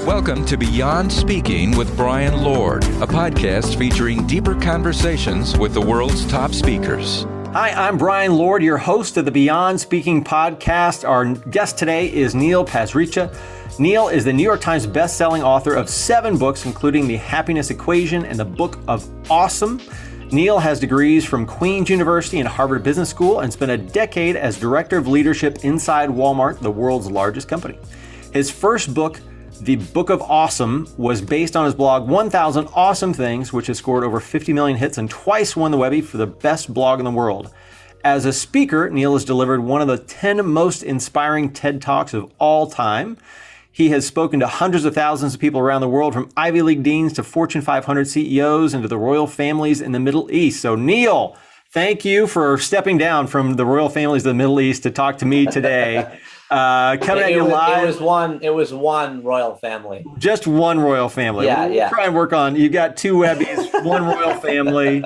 Welcome to Beyond Speaking with Brian Lord, a podcast featuring deeper conversations with the world's top speakers. Hi, I'm Brian Lord, your host of the Beyond Speaking podcast. Our guest today is Neil Pasricha. Neil is the New York Times best-selling author of 7 books, including The Happiness Equation and the Book of Awesome. Neil has degrees from Queen's University and Harvard Business School and spent a decade as Director of Leadership inside Walmart, the world's largest company. His first book, The Book of Awesome, was based on his blog 1,000 Awesome Things, which has scored over 50 million hits and twice won the Webby for the best blog in the world. As a speaker, Neil has delivered one of the 10 most inspiring TED Talks of all time. He has spoken to hundreds of thousands of people around the world, from Ivy League deans to Fortune 500 CEOs and to the royal families in the Middle East. So Neil, thank you for stepping down from the royal families of the Middle East to talk to me today. Coming at you live. It was one royal family. Just one royal family. We'll try and work on. You got 2 Webbies, one royal family,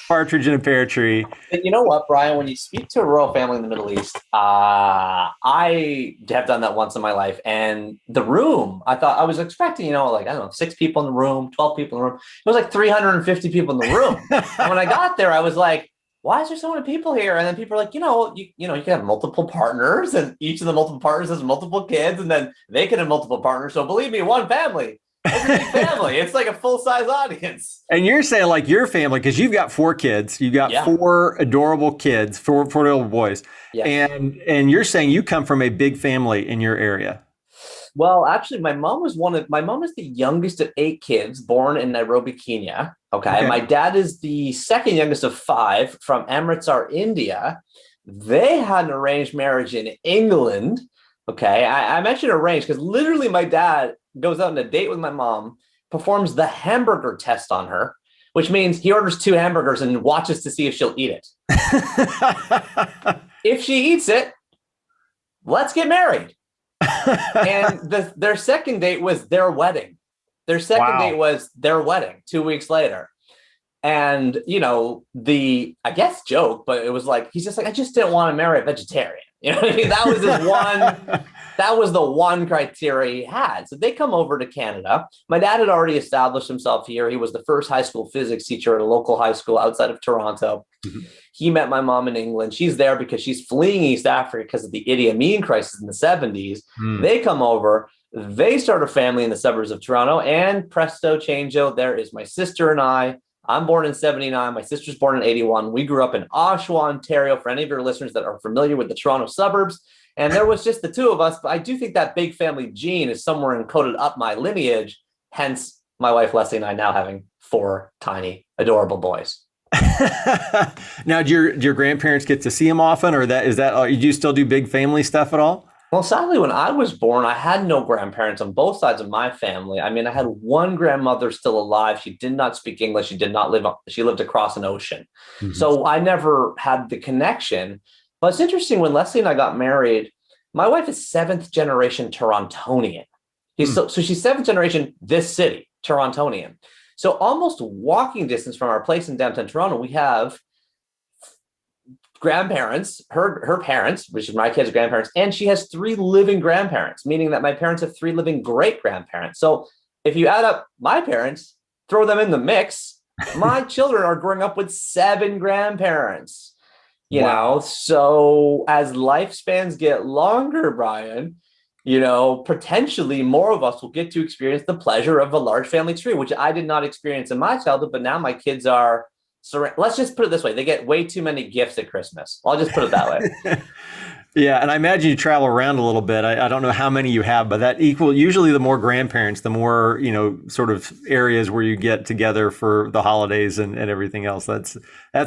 partridge in a pear tree. And you know what, Brian? When you speak to a royal family in the Middle East, I have done that once in my life. And the room, I was expecting, 6 people in the room, 12 people in the room. It was like 350 people in the room. And when I got there, I was like, why is there so many people here? And then people are like, you can have multiple partners, and each of the multiple partners has multiple kids, and then they can have multiple partners. So believe me, one family. It's a big family. It's like a full-size audience. And you're saying like your family, because you've got 4 kids. You've got 4 adorable kids, 4 little boys. Yes. And you're saying you come from a big family in your area. Well, actually, my mom is the youngest of 8 kids born in Nairobi, Kenya. Okay. My dad is the second youngest of 5 from Amritsar, India. They had an arranged marriage in England. Okay. I mentioned arranged because literally my dad goes out on a date with my mom, performs the hamburger test on her, which means he orders 2 hamburgers and watches to see if she'll eat it. If she eats it, let's get married. And their second date was their wedding. Their second date was their wedding 2 weeks later. And, I guess joke, but it was like, he's just like, I just didn't want to marry a vegetarian. You know what I mean? That was his one, that was the one criteria he had. So they come over to Canada. My dad had already established himself here. He was the first high school physics teacher at a local high school outside of Toronto. Mm-hmm. He met my mom in England. She's there because she's fleeing East Africa because of the Idi Amin crisis in the 70s. They come over. They start a family in the suburbs of Toronto, and presto changeo, there is my sister and I. I'm born in 79. My sister's born in 81. We grew up in Oshawa, Ontario, for any of your listeners that are familiar with the Toronto suburbs. And there was just the 2 of us. But I do think that big family gene is somewhere encoded up my lineage. Hence, my wife, Leslie, and I now having 4 tiny, adorable boys. Now, do your grandparents get to see them often, or do you still do big family stuff at all? Well, sadly, when I was born, I had no grandparents on both sides of my family. I mean, I had one grandmother still alive. She did not speak English. She lived across an ocean. Mm-hmm. So I never had the connection. But it's interesting, when Leslie and I got married, my wife is 7th generation Torontonian. So she's 7th generation, this city, Torontonian. So almost walking distance from our place in downtown Toronto, we have grandparents, her parents, which is my kids' grandparents, and she has 3 living grandparents, meaning that my parents have 3 living great-grandparents. So if you add up my parents, throw them in the mix, my children are growing up with 7 grandparents. You know, so as lifespans get longer, Brian, potentially more of us will get to experience the pleasure of a large family tree, which I did not experience in my childhood, but now my kids are. So let's just put it this way. They get way too many gifts at Christmas. I'll just put it that way. Yeah. And I imagine you travel around a little bit. I don't know how many you have, but usually the more grandparents, the more, sort of areas where you get together for the holidays and everything else. That's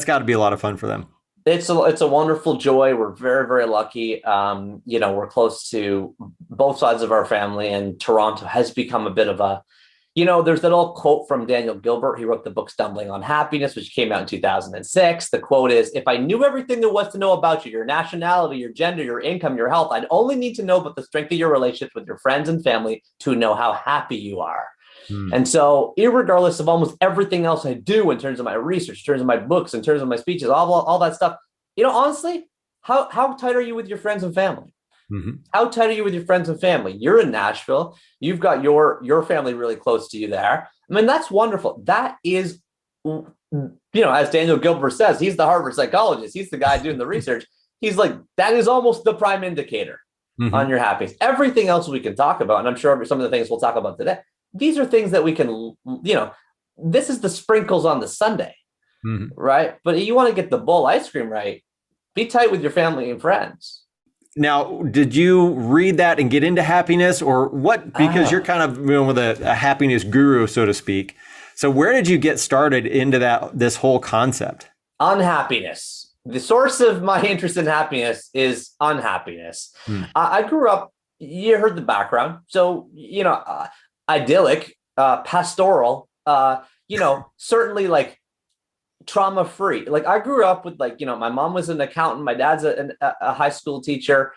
got to be a lot of fun for them. It's a wonderful joy. We're very, very lucky. We're close to both sides of our family, and Toronto has become a bit of a, there's that old quote from Daniel Gilbert. He wrote the book Stumbling on Happiness, which came out in 2006. The quote is, if I knew everything there was to know about you, your nationality, your gender, your income, your health, I'd only need to know about the strength of your relationships with your friends and family to know how happy you are. And so irregardless of almost everything else I do in terms of my research, in terms of my books, in terms of my speeches, all that stuff, honestly, how tight are you with your friends and family? Mm-hmm. How tight are you with your friends and family? You're in Nashville. You've got your family really close to you there. I mean, that's wonderful. That is, as Daniel Gilbert says, he's the Harvard psychologist. He's the guy doing the research. He's like, that is almost the prime indicator on your happiness. Everything else we can talk about, and I'm sure some of the things we'll talk about today, these are things that we can, this is the sprinkles on the sundae, right? But you want to get the bowl ice cream right, be tight with your family and friends. Now, did you read that and get into happiness, or what? Because you're kind of with a happiness guru, so to speak. So where did you get started into this whole concept? Unhappiness. The source of my interest in happiness is unhappiness. I grew up, you heard the background. So, idyllic, pastoral, certainly like trauma-free. Like I grew up with my mom was an accountant. My dad's a high school teacher.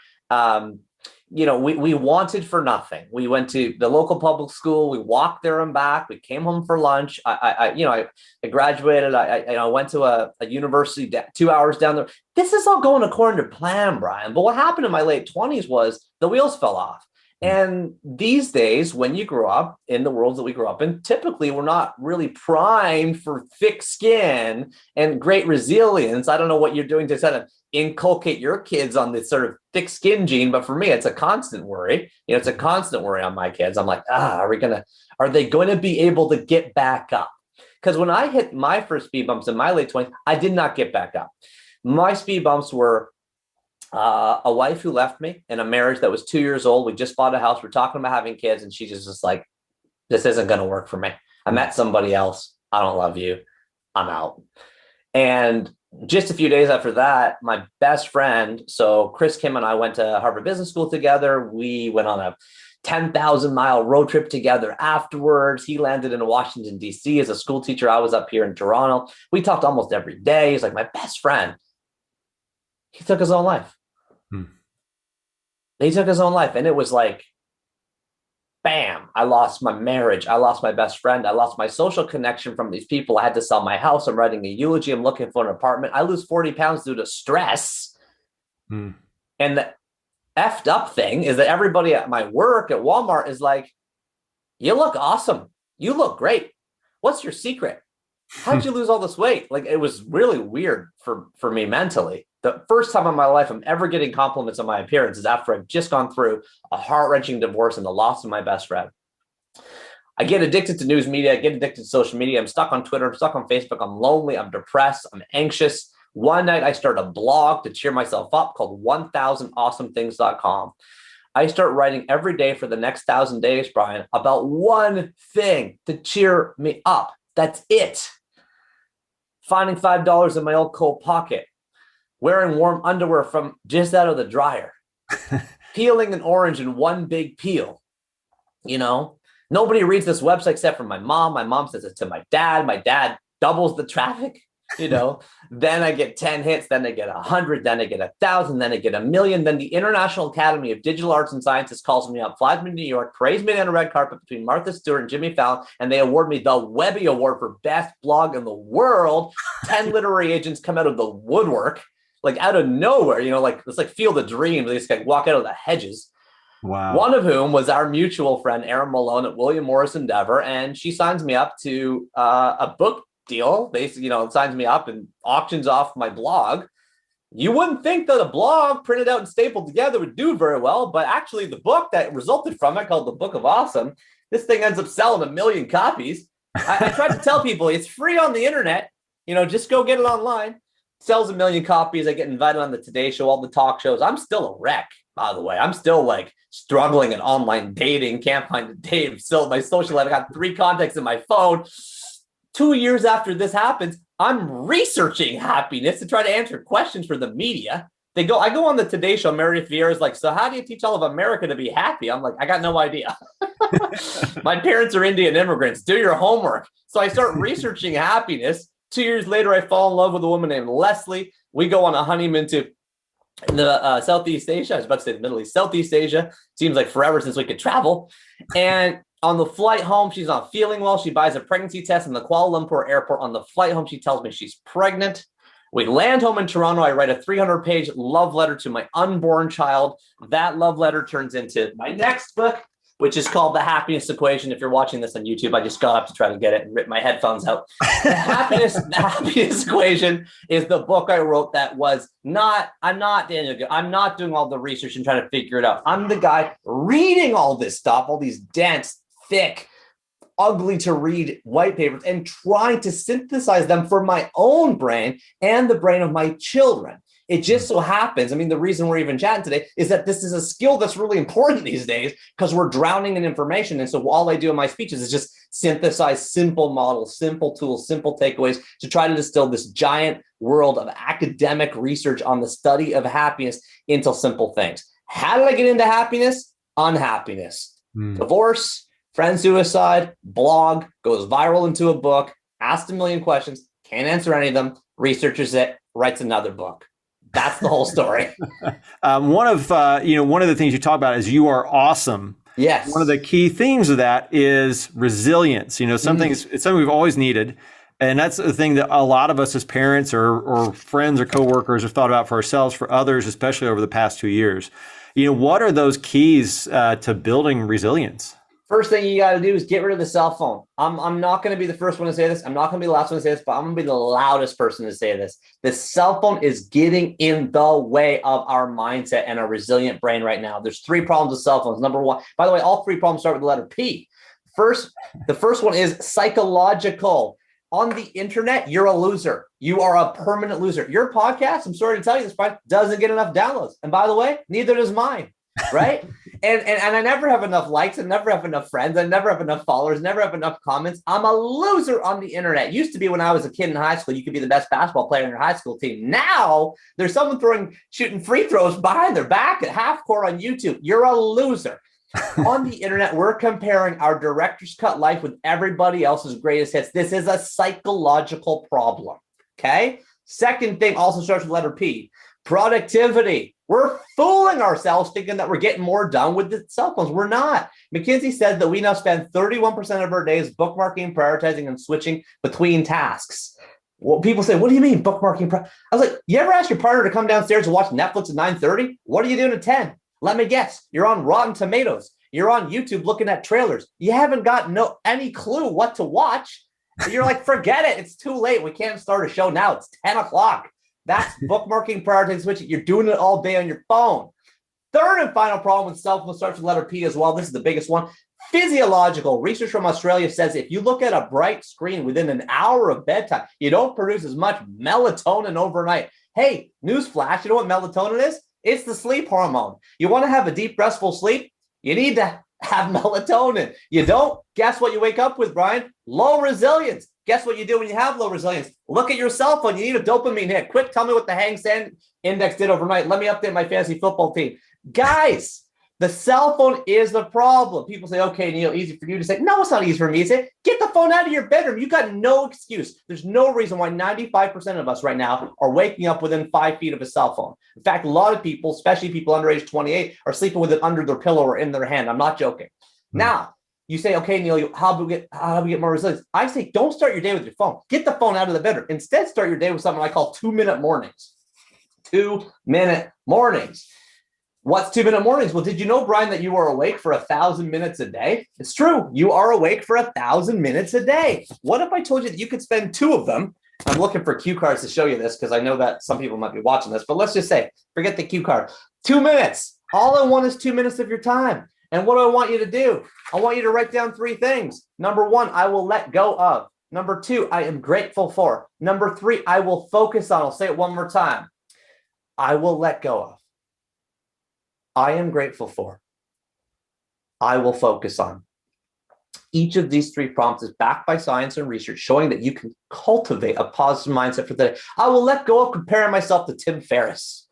We wanted for nothing. We went to the local public school. We walked there and back. We came home for lunch. I graduated. I went to a university 2 hours down there. This is all going according to plan, Brian. But what happened in my late 20s was the wheels fell off. And these days, when you grow up in the worlds that we grew up in, typically we're not really primed for thick skin and great resilience. I don't know what you're doing to sort of inculcate your kids on this sort of thick skin gene, but for me, it's a constant worry. It's a constant worry on my kids. I'm like, are they going to be able to get back up? Because when I hit my first speed bumps in my late 20s, I did not get back up. My speed bumps were a wife who left me in a marriage that was 2 years old. We just bought a house. We're talking about having kids. And she's just like, this isn't going to work for me. I met somebody else. I don't love you. I'm out. And just a few days after that, my best friend, so Chris Kim and I went to Harvard Business School together. We went on a 10,000-mile road trip together afterwards. He landed in Washington, D.C. as a school teacher. I was up here in Toronto. We talked almost every day. He's like my best friend. He took his own life. He took his own life. And it was like, bam, I lost my marriage. I lost my best friend. I lost my social connection from these people. I had to sell my house. I'm writing a eulogy. I'm looking for an apartment. I lose 40 pounds due to stress. And the effed up thing is that everybody at my work at Walmart is like, you look awesome. You look great. What's your secret? How'd you lose all this weight? Like, it was really weird for me mentally. The first time in my life I'm ever getting compliments on my appearance is after I've just gone through a heart-wrenching divorce and the loss of my best friend. I get addicted to news media. I get addicted to social media. I'm stuck on Twitter. I'm stuck on Facebook. I'm lonely. I'm depressed. I'm anxious. One night I start a blog to cheer myself up called 1000awesomethings.com. I start writing every day for the next 1,000 days, Brian, about one thing to cheer me up. That's it. Finding $5 in my old coat pocket. Wearing warm underwear from just out of the dryer, peeling an orange in one big peel. Nobody reads this website except for my mom. My mom says it to my dad. My dad doubles the traffic. Then I get 10 hits, then I get 100, then I get 1,000, then I get 1,000,000. Then the International Academy of Digital Arts and Sciences calls me up, flies me to New York, parades me on a red carpet between Martha Stewart and Jimmy Fallon, and they award me the Webby Award for best blog in the world. 10 literary agents come out of the woodwork. Like out of nowhere, it's like Field of Dreams. They just walk out of the hedges. Wow. One of whom was our mutual friend, Erin Malone at William Morris Endeavor. And she signs me up to a book deal. Basically, signs me up and auctions off my blog. You wouldn't think that a blog printed out and stapled together would do very well. But actually, the book that resulted from it, called The Book of Awesome, this thing ends up selling 1 million copies. I tried to tell people it's free on the internet. Just go get it online. Sells 1 million copies. I get invited on the Today Show, all the talk shows. I'm still a wreck, by the way. I'm still struggling in online dating. Can't find a date. Still, my social life, I got 3 contacts in my phone. 2 years after this happens, I'm researching happiness to try to answer questions for the media. I go on the Today Show. Mary Vieira's like, so how do you teach all of America to be happy? I'm like, I got no idea. My parents are Indian immigrants. Do your homework. So I start researching happiness. 2 years later, I fall in love with a woman named Leslie. We go on a honeymoon to the Southeast Asia. I was about to say the Middle East, Southeast Asia. Seems like forever since we could travel. And on the flight home, she's not feeling well. She buys a pregnancy test in the Kuala Lumpur airport. On the flight home, she tells me she's pregnant. We land home in Toronto. I write a 300-page love letter to my unborn child. That love letter turns into my next book, which is called The Happiness Equation. If you're watching this on YouTube, I just got up to try to get it and rip my headphones out. The Happiness Equation is the book I wrote that was not, I'm not Daniel, I'm not doing all the research and trying to figure it out. I'm the guy reading all this stuff, all these dense, thick, ugly to read white papers and trying to synthesize them for my own brain and the brain of my children. It just so happens, I mean, the reason we're even chatting today is that this is a skill that's really important these days because we're drowning in information. And so all I do in my speeches is just synthesize simple models, simple tools, simple takeaways to try to distill this giant world of academic research on the study of happiness into simple things. How did I get into happiness? Unhappiness. Divorce, friend suicide, blog, goes viral into a book, asked a million questions, can't answer any of them, researches it, writes another book. That's the whole story. One of the things you talk about is you are awesome. Yes. One of the key themes of that is resilience. It's something we've always needed. And that's the thing that a lot of us as parents or friends or coworkers have thought about for ourselves, for others, especially over the past 2 years. What are those keys to building resilience? First thing you got to do is get rid of the cell phone. I'm not going to be the first one to say this. I'm not going to be the last one to say this, but I'm going to be the loudest person to say this. The cell phone is getting in the way of our mindset and a resilient brain right now. There's 3 problems with cell phones. Number 1, by the way, all 3 problems start with the letter P. The first one is psychological. On the internet, you're a loser. You are a permanent loser. Your podcast, I'm sorry to tell you this, Brian, doesn't get enough downloads. And by the way, neither does mine. Right? And I never have enough likes. I never have enough friends. I never have enough followers, never have enough comments. I'm a loser on the internet. It used to be when I was a kid in high school, you could be the best basketball player in your high school team. Now there's someone shooting free throws behind their back at half court on YouTube. You're a loser. On the internet, we're comparing our director's cut life with everybody else's greatest hits. This is a psychological problem. Okay. Second thing also starts with letter P, productivity. We're fooling ourselves thinking that we're getting more done with the cell phones. We're not. McKinsey says that we now spend 31% of our days bookmarking, prioritizing, and switching between tasks. Well, people say, what do you mean bookmarking? I was like, you ever ask your partner to come downstairs and watch Netflix at 9:30? What are you doing at 10? Let me guess. You're on Rotten Tomatoes. You're on YouTube looking at trailers. You haven't got any clue what to watch. You're like, forget it. It's too late. We can't start a show now. It's 10 o'clock. That's bookmarking, prioritizing, switching. You're doing it all day on your phone. Third and final problem with cell phone starts with letter P as well. This is the biggest one. Physiological. Research from Australia says if you look at a bright screen within an hour of bedtime, you don't produce as much melatonin overnight. Hey, newsflash, you know what melatonin is? It's the sleep hormone. You want to have a deep, restful sleep? You need to have melatonin. You don't? Guess what you wake up with, Brian? Low resilience. Guess what you do when you have low resilience? Look at your cell phone. You need a dopamine hit. Quick, tell me what the Hang Seng Index did overnight. Let me update my fantasy football team. Guys, the cell phone is the problem. People say, okay, Neil, easy for you to say. No, it's not easy for me to say. Get the phone out of your bedroom. You got no excuse. There's no reason why 95% of us right now are waking up within 5 feet of a cell phone. In fact, a lot of people, especially people under age 28, are sleeping with it under their pillow or in their hand. I'm not joking. Now, you say, okay, Neil, how do we get more resilience? I say, don't start your day with your phone. Get the phone out of the bedroom. Instead, start your day with something I call 2-minute mornings. 2-minute mornings. What's 2-minute mornings? Well, did you know, Brian, that you are awake for 1,000 minutes a day? It's true. You are awake for 1,000 minutes a day. What if I told you that you could spend 2 of them? I'm looking for cue cards to show you this because I know that some people might be watching this, but let's just say, forget the cue card. 2 minutes. All I want is 2 minutes of your time. And what do I want you to do? I want you to write down 3 things. Number 1, I will let go of. Number 2, I am grateful for. Number 3, I will focus on. I'll say it one more time. I will let go of. I am grateful for. I will focus on. Each of these 3 prompts is backed by science and research showing that you can cultivate a positive mindset for the day. I will let go of comparing myself to Tim Ferriss.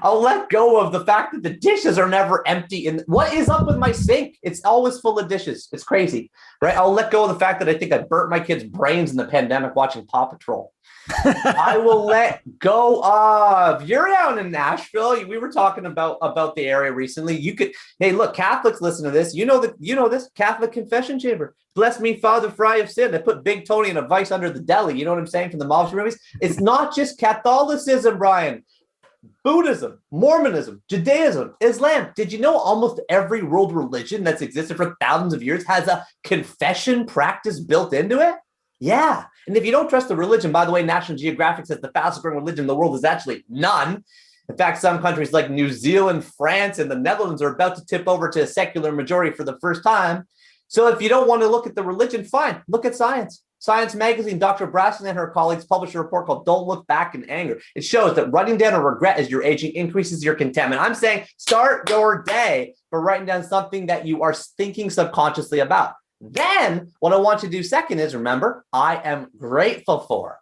I'll let go of the fact that the dishes are never empty. And what is up with my sink? It's always full of dishes. It's crazy, right? I'll let go of the fact that I think I burnt my kids' brains in the pandemic watching Paw Patrol. I will let go of, you're down in Nashville. We were talking about the area recently. Hey, look, Catholics listen to this. You know this Catholic confession chamber. Bless me, Father, for I have sinned. I put Big Tony and a vice under the deli. You know what I'm saying? From the mobster movies. It's not just Catholicism, Brian. Buddhism, Mormonism, Judaism, Islam. Did you know almost every world religion that's existed for thousands of years has a confession practice built into it? Yeah. And if you don't trust the religion, by the way, National Geographic says the fastest growing religion in the world is actually none. In fact, some countries like New Zealand, France, and the Netherlands are about to tip over to a secular majority for the first time. So if you don't want to look at the religion, fine, look at science. Science magazine, Dr. Braston and her colleagues published a report called Don't Look Back in Anger. It shows that writing down a regret as you're aging increases your contentment. I'm saying start your day by writing down something that you are thinking subconsciously about. Then what I want you to do second is, remember, I am grateful for.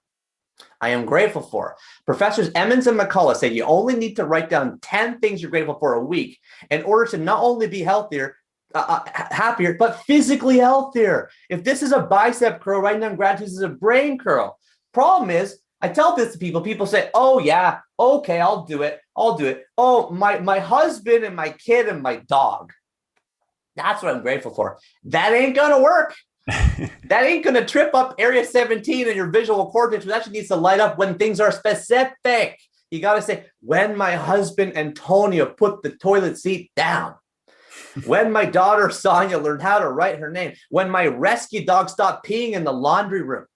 Professors Emmons and McCullough say you only need to write down 10 things you're grateful for a week in order to not only be happier, but physically healthier. If this is a bicep curl, writing down gratitude is a brain curl. Problem is, I tell this to people say, oh yeah, okay, I'll do it. Oh, my husband and my kid and my dog. That's what I'm grateful for. That ain't gonna work. That ain't gonna trip up area 17 in your visual cortex, which actually needs to light up when things are specific. You gotta say, when my husband Antonio put the toilet seat down. When my daughter Sonia learned how to write her name. When my rescue dog stopped peeing in the laundry room.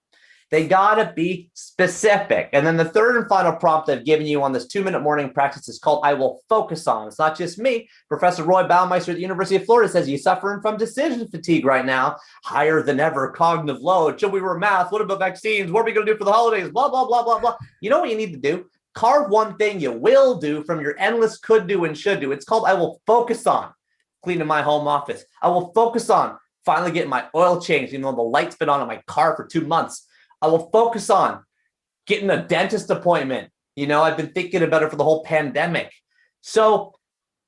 They gotta be specific. And then the third and final prompt I've given you on this 2-minute morning practice is called I will focus on. It's not just me. Professor Roy Baumeister at the University of Florida says, you suffering from decision fatigue right now, higher than ever cognitive load. Should we wear masks? What about vaccines? What are we gonna do for the holidays? Blah, blah, blah, blah, blah. You know what you need to do? Carve one thing you will do from your endless could do and should do. It's called I will focus on cleaning my home office. I will focus on finally getting my oil changed, even though the light's been on in my car for 2 months. I will focus on getting a dentist appointment. I've been thinking about it for the whole pandemic. So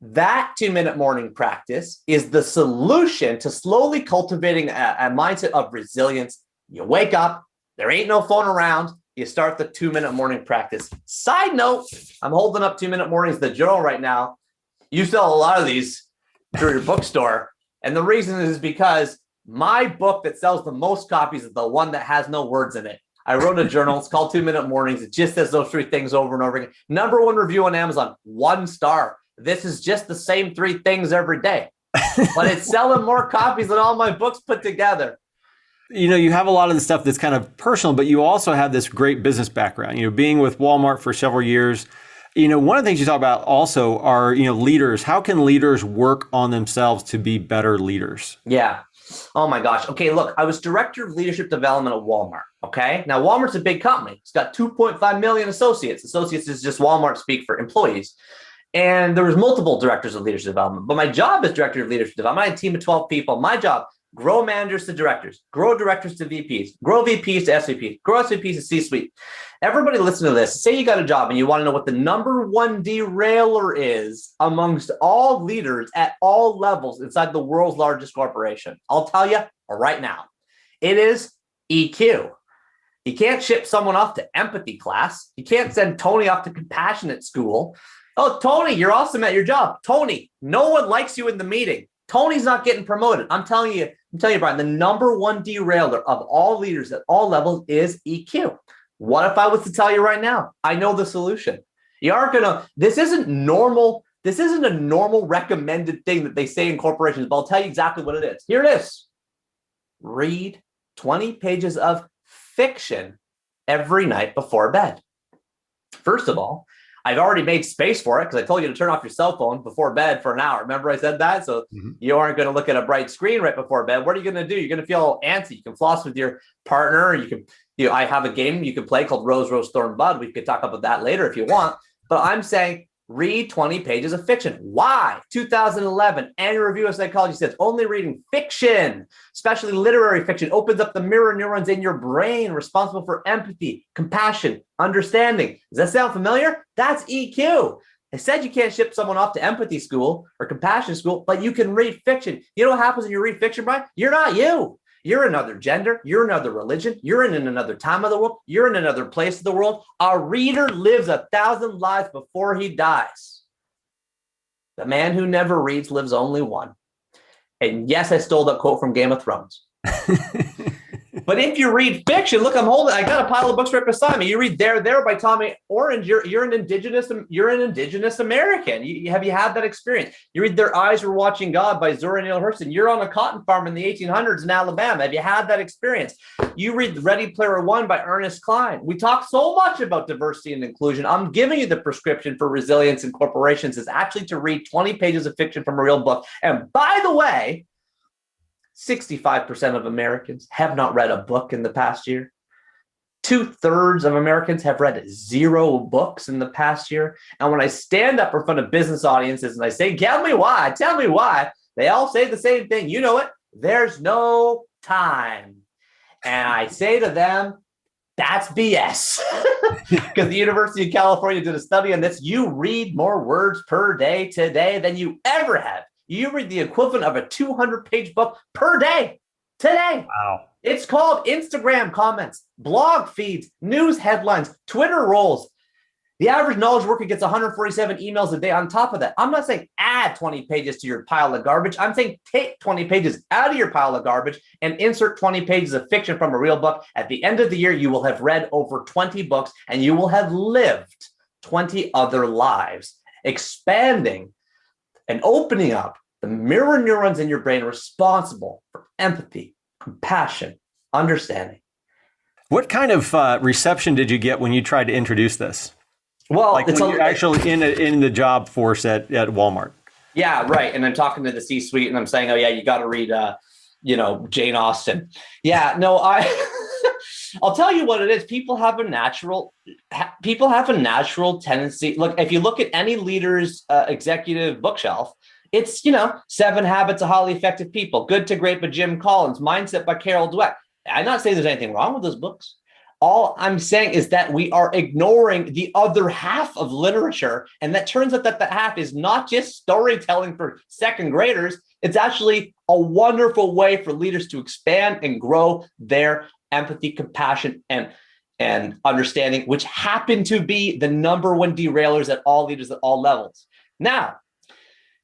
that 2-minute morning practice is the solution to slowly cultivating a mindset of resilience. You wake up, there ain't no phone around. You start the 2-minute morning practice. Side note, I'm holding up 2-minute mornings, the journal right now. You sell a lot of these through your bookstore. And the reason is because my book that sells the most copies is the one that has no words in it. I wrote a journal. It's called 2-Minute Mornings. It just says those 3 things over and over again. #1 review on Amazon, 1 star. This is just the same 3 things every day, but it's selling more copies than all my books put together. You have a lot of the stuff that's kind of personal, but you also have this great business background, being with Walmart for several years. One of the things you talk about also are, leaders. How can leaders work on themselves to be better leaders? Yeah. Oh my gosh. Okay, look, I was director of leadership development at Walmart. Okay. Now, Walmart's a big company. It's got 2.5 million associates. Associates is just Walmart speak for employees. And there was multiple directors of leadership development. But my job as director of leadership development, I had a team of 12 people. My job, grow managers to directors, grow directors to VPs, grow VPs to SVPs, grow SVPs to C-suite. Everybody listen to this. Say you got a job and you want to know what the #1 derailer is amongst all leaders at all levels inside the world's largest corporation. I'll tell you right now. It is EQ. You can't ship someone off to empathy class. You can't send Tony off to compassionate school. Oh, Tony, you're awesome at your job. Tony, no one likes you in the meeting. Tony's not getting promoted. I'm telling you, Brian, the #1 derailer of all leaders at all levels is EQ. What if I was to tell you right now? I know the solution. This isn't normal. This isn't a normal recommended thing that they say in corporations, but I'll tell you exactly what it is. Here it is. Read 20 pages of fiction every night before bed. First of all, I've already made space for it because I told you to turn off your cell phone before bed for an hour. Remember I said that? So you aren't going to look at a bright screen right before bed. What are you going to do? You're going to feel antsy. You can floss with your partner. I have a game you can play called Rose, Rose, Thorn, Bud. We could talk about that later if you want. But I'm saying Read 20 pages of fiction. Why? 2011 Annual Review of Psychology says only reading fiction, especially literary fiction, opens up the mirror neurons in your brain responsible for empathy, compassion, understanding. Does that sound familiar? That's EQ. I said you can't ship someone off to empathy school or compassion school, but you can read fiction. You know what happens when you read fiction, Brian? You're not you. You're another gender. You're another religion. You're in another time of the world. You're in another place of the world. A reader lives 1,000 lives before he dies. The man who never reads lives only one. And yes, I stole that quote from Game of Thrones. But if you read fiction, look, I got a pile of books right beside me. You read There by Tommy Orange. You're an indigenous American. Have you had that experience? You read Their Eyes Were Watching God by Zora Neale Hurston. You're on a cotton farm in the 1800s in Alabama. Have you had that experience? You read Ready Player One by Ernest Cline. We talk so much about diversity and inclusion. I'm giving you the prescription for resilience in corporations is actually to read 20 pages of fiction from a real book. And by the way, 65% of Americans have not read a book in the past year. 2/3 of Americans have read 0 books in the past year. And when I stand up in front of business audiences and I say, tell me why, they all say the same thing. You know it. There's no time. And I say to them, that's BS. Because the University of California did a study on this. You read more words per day today than you ever have. You read the equivalent of a 200-page book per day today. Wow. It's called Instagram comments, blog feeds, news headlines, Twitter rolls. The average knowledge worker gets 147 emails a day on top of that. I'm not saying add 20 pages to your pile of garbage. I'm saying take 20 pages out of your pile of garbage and insert 20 pages of fiction from a real book. At the end of the year, you will have read over 20 books and you will have lived 20 other lives, expanding and opening up the mirror neurons in your brain responsible for empathy, compassion, understanding. What kind of reception did you get when you tried to introduce this? Well, like when you're actually in the job force at Walmart. Yeah, right. And I'm talking to the C-suite and I'm saying, oh yeah, you got to read, Jane Austen. Yeah, no, I'll tell you what it is. People have a natural tendency. Look, if you look at any leader's executive bookshelf, it's, 7 Habits of Highly Effective People, Good to Great by Jim Collins, Mindset by Carol Dweck. I'm not saying there's anything wrong with those books. All I'm saying is that we are ignoring the other half of literature. And that turns out that half is not just storytelling for second graders. It's actually a wonderful way for leaders to expand and grow their empathy, compassion, and understanding, which happen to be the number one derailers at all leaders at all levels. Now,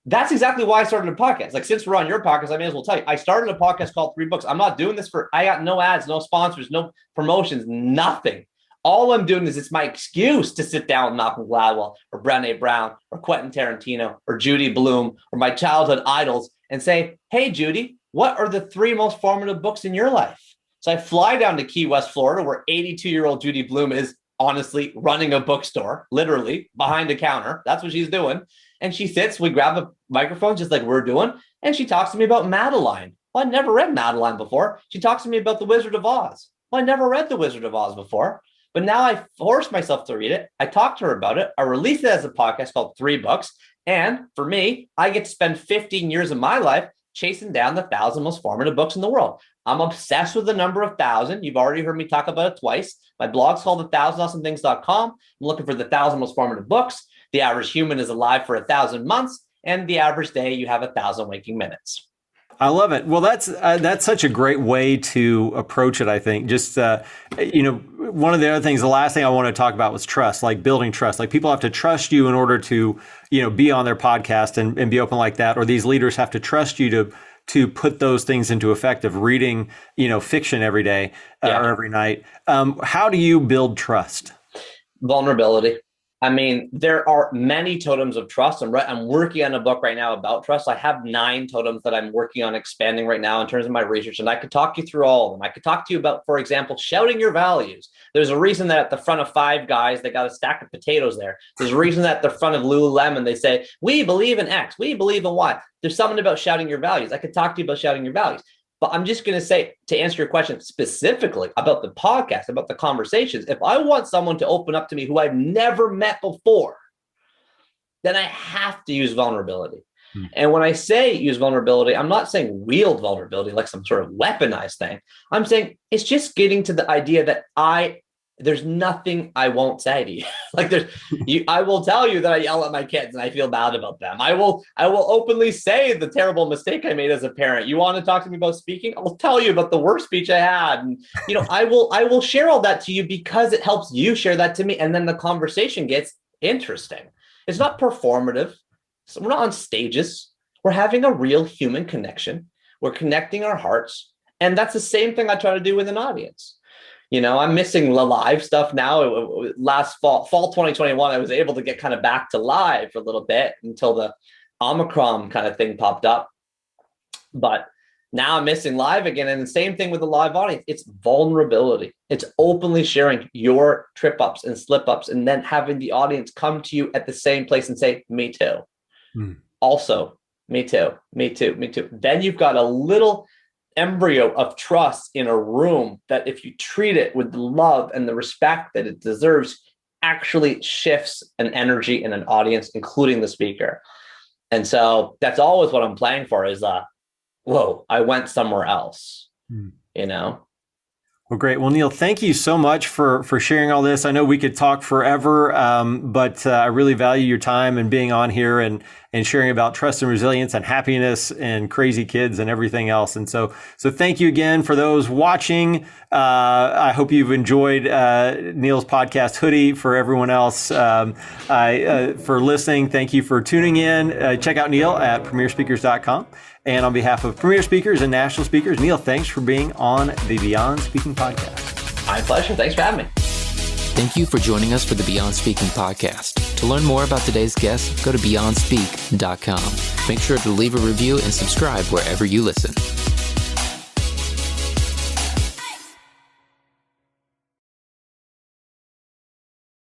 that's exactly why I started a podcast. Like, since we're on your podcast, I may as well tell you, I started a podcast called 3 Books. I'm not doing this I got no ads, no sponsors, no promotions, nothing. All I'm doing is it's my excuse to sit down with Malcolm Gladwell or Brené Brown or Quentin Tarantino or Judy Blume or my childhood idols and say, hey, Judy, what are the 3 most formative books in your life? So I fly down to Key West, Florida, where 82-year-old Judy Blume is honestly running a bookstore, literally behind a counter. That's what she's doing. And she sits, we grab a microphone just like we're doing, and she talks to me about Madeline. Well, I never read Madeline before. She talks to me about The Wizard of Oz. Well, I never read The Wizard of Oz before, but now I forced myself to read it. I talked to her about it. I released it as a podcast called 3 Books. And for me, I get to spend 15 years of my life chasing down the 1,000 most formative books in the world. I'm obsessed with the number of 1,000. You've already heard me talk about it twice. My blog's called 1000awesomethings.com. I'm looking for the 1,000 most formative books. The average human is alive for 1,000 months, and the average day you have 1,000 waking minutes. I love it. Well, that's such a great way to approach it. I think just one of the other things, the last thing I want to talk about was trust, like building trust. Like, people have to trust you in order to be on their podcast and be open like that, or these leaders have to trust you to put those things into effect of reading fiction every day or every night. How do you build trust? Vulnerability. I mean, there are many totems of trust. I'm working on a book right now about trust. I have 9 totems that I'm working on expanding right now in terms of my research, and I could talk you through all of them. I could talk to you about, for example, shouting your values. There's a reason that at the front of Five Guys, they got a stack of potatoes there. There's a reason that at the front of Lululemon, they say, we believe in X, we believe in Y. There's something about shouting your values. I could talk to you about shouting your values. But I'm just going to say, to answer your question specifically about the podcast, about the conversations, if I want someone to open up to me who I've never met before, then I have to use vulnerability. And when I say use vulnerability, I'm not saying wield vulnerability like some sort of weaponized thing. I'm saying it's just getting to the idea that there's nothing I won't say to you. Like I will tell you that I yell at my kids and I feel bad about them. I will openly say the terrible mistake I made as a parent. You want to talk to me about speaking? I'll tell you about the worst speech I had. And, I will share all that to you because it helps you share that to me. And then the conversation gets interesting. It's not performative. So we're not on stages. We're having a real human connection. We're connecting our hearts. And that's the same thing I try to do with an audience. I'm missing the live stuff now. Last fall 2021, I was able to get kind of back to live for a little bit until the Omicron kind of thing popped up. But now I'm missing live again. And the same thing with the live audience. It's vulnerability. It's openly sharing your trip ups and slip ups, and then having the audience come to you at the same place and say, me too. Also, me too, me too, me too. Then you've got a little embryo of trust in a room that, if you treat it with the love and the respect that it deserves, actually shifts an energy in an audience, including the speaker. And so that's always what I'm playing for is, whoa, I went somewhere else, Well, great. Well, Neil, thank you so much for sharing all this. I know we could talk forever, but I really value your time and being on here and sharing about trust and resilience and happiness and crazy kids and everything else. And so thank you again for those watching. I hope you've enjoyed Neil's podcast hoodie. For everyone else, for listening, thank you for tuning in. Check out Neil at premierspeakers.com. And on behalf of premier speakers and national speakers, Neil, thanks for being on the Beyond Speaking podcast. My pleasure. Thanks for having me. Thank you for joining us for the Beyond Speaking podcast. To learn more about today's guest, go to beyondspeak.com. Make sure to leave a review and subscribe wherever you listen.